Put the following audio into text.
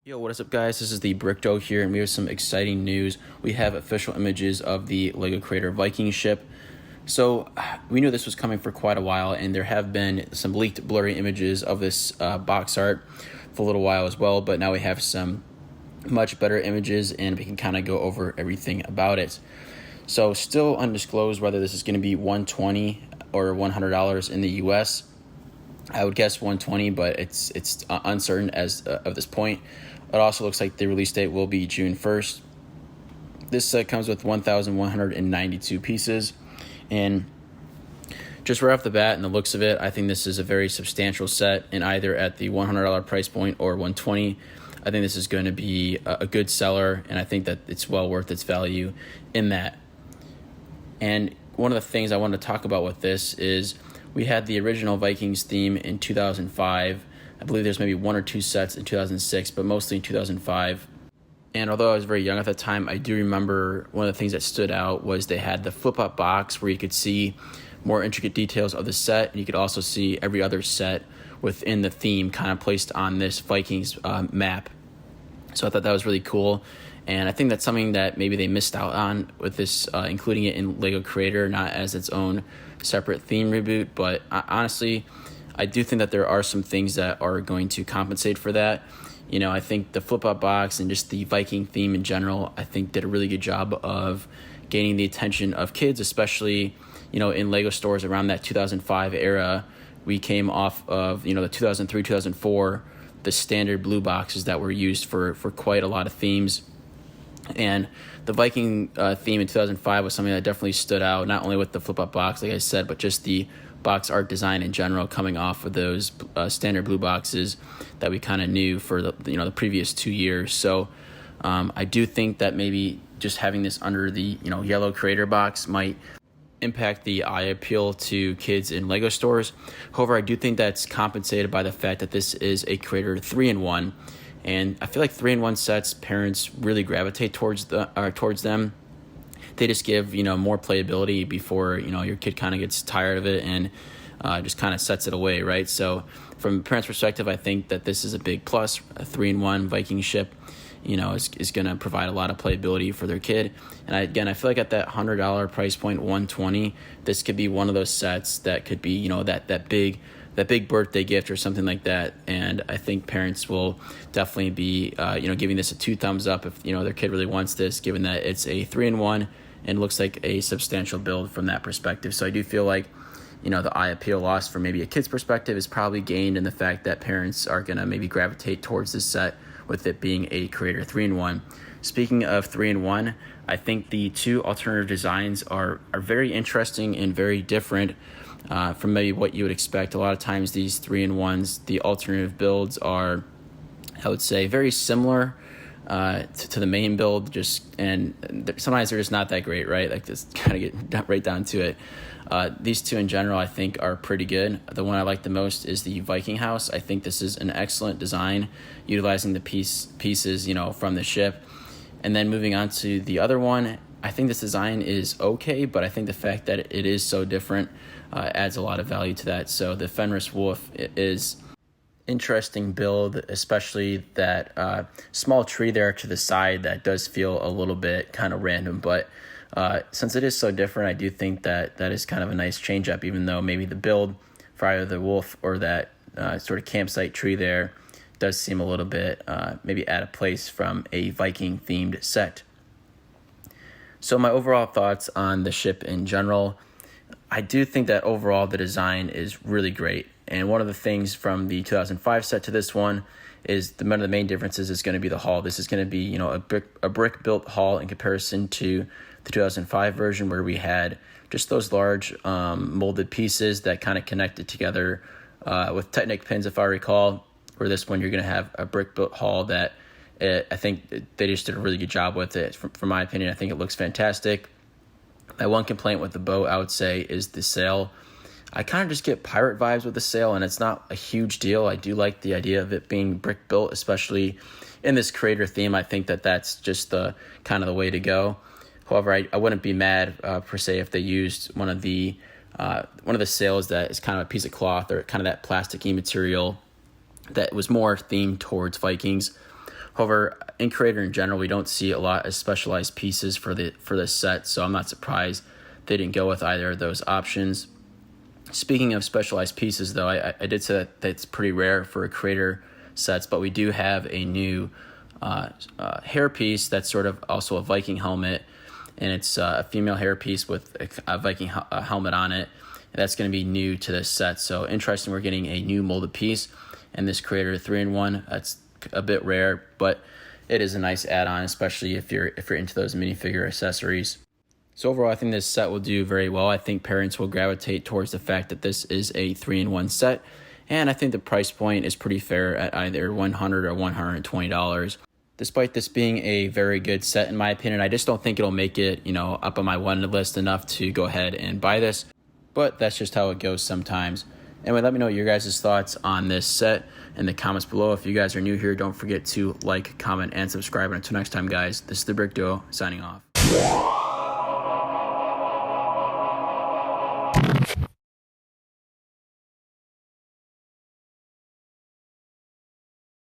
Yo, what is up, guys? This is the Brick Doe here, and we have some exciting news. We have official images of the LEGO Creator Viking Ship. So we knew this was coming for quite a while, and there have been some leaked blurry images of this box art for a little while as well, but now we have some much better images, and we can kind of go over everything about it. So still undisclosed whether this is going to be $120 or $100 in the US. I would guess 120, but it's uncertain as of this point. It also looks like the release date will be June 1st. This comes with 1,192 pieces, and just right off the bat and the looks of it, I think this is a very substantial set, and either at the $100 price point or $120, I think this is going to be a good seller, and I think that it's well worth its value in that. And one of the things I wanted to talk about with this is we had the original Vikings theme in 2005. I believe there's maybe one or two sets in 2006, but mostly in 2005. And although I was very young at that time, I do remember one of the things that stood out was they had the flip-up box where you could see more intricate details of the set, and you could also see every other set within the theme kind of placed on this Vikings map. So I thought that was really cool. And I think that's something that maybe they missed out on with this, including it in LEGO Creator, not as its own separate theme reboot. But honestly, I do think that there are some things that are going to compensate for that. You know, I think the flip-up box and just the Viking theme in general, I think did a really good job of gaining the attention of kids, especially, you know, in LEGO stores around that 2005 era. We came off of, you know, the 2003, 2004, the standard blue boxes that were used for quite a lot of themes. And the Viking theme in 2005 was something that definitely stood out, not only with the flip-up box, like I said, but just the box art design in general, coming off of those standard blue boxes that we kind of knew for the previous 2 years. So I do think that maybe just having this under the yellow creator box might impact the eye appeal to kids in LEGO stores. However, I do think that's compensated by the fact that this is a creator 3-in-1. And I feel like 3-in-1 sets, parents really gravitate towards them. They just give more playability before your kid kind of gets tired of it and just kind of sets it away, right? So from a parent's perspective, I think that this is a big plus. A 3-in-1 Viking ship, is going to provide a lot of playability for their kid. And I feel like at that $100 price point, $120, this could be one of those sets that could be that big birthday gift or something like that. And I think parents will definitely be giving this a 2 thumbs up if their kid really wants this, given that it's a 3-in-1 and looks like a substantial build from that perspective. So I do feel like the eye appeal loss from maybe a kid's perspective is probably gained in the fact that parents are going to maybe gravitate towards this set with it being a creator 3-in-1. Speaking of 3-in-1, I think the two alternative designs are very interesting and very different from maybe what you would expect. A lot of times these 3-in-1s, the alternative builds are, I would say, very similar to the main build, and sometimes they're just not that great, right? Like, just kind of get right down to it. These two in general, I think, are pretty good. The one I like the most is the Viking house. I think this is an excellent design, utilizing the pieces from the ship. And then moving on to the other one, I think this design is okay, but I think the fact that it is so different adds a lot of value to that. So the Fenris Wolf is interesting build, especially that small tree there to the side that does feel a little bit kind of random, but since it is so different, I do think that is kind of a nice change up, even though maybe the build for either the wolf or that sort of campsite tree there does seem a little bit maybe out of place from a Viking themed set. So my overall thoughts on the ship in general, I do think that overall the design is really great. And one of the things from the 2005 set to this one is one of the main differences is going to be the hull. This is going to be a brick built hull in comparison to the 2005 version, where we had just those large molded pieces that kind of connected together with Technic pins, if I recall. Where this one, you're going to have a brick built hull that I think they just did a really good job with it. From my opinion, I think it looks fantastic. My one complaint with the boat, I would say, is the sail. I kind of just get pirate vibes with the sail, and it's not a huge deal. I do like the idea of it being brick built, especially in this creator theme. I think that that's just the kind of the way to go. However, I wouldn't be mad per se if they used one of the sails that is kind of a piece of cloth or kind of that plasticky material that was more themed towards Vikings. However, in Creator in general, we don't see a lot of specialized pieces for this set, so I'm not surprised they didn't go with either of those options. Speaking of specialized pieces, though, I did say that it's pretty rare for a Creator sets, but we do have a new hairpiece that's sort of also a Viking helmet, and it's a female hairpiece with a Viking helmet on it. And that's going to be new to this set, so interesting. We're getting a new molded piece in this Creator 3-in-1. That's a bit rare, but it is a nice add-on, especially if you're into those minifigure accessories. So overall, I think this set will do very well. I think parents will gravitate towards the fact that this is a 3-in-1 set, and I think the price point is pretty fair at either $100 or $120. Despite this being a very good set, in my opinion, I just don't think it'll make it, up on my wanted list enough to go ahead and buy this. But that's just how it goes sometimes. Anyway, let me know your guys' thoughts on this set in the comments below. If you guys are new here, don't forget to like, comment, and subscribe. And until next time, guys, this is the Brick Duo signing off.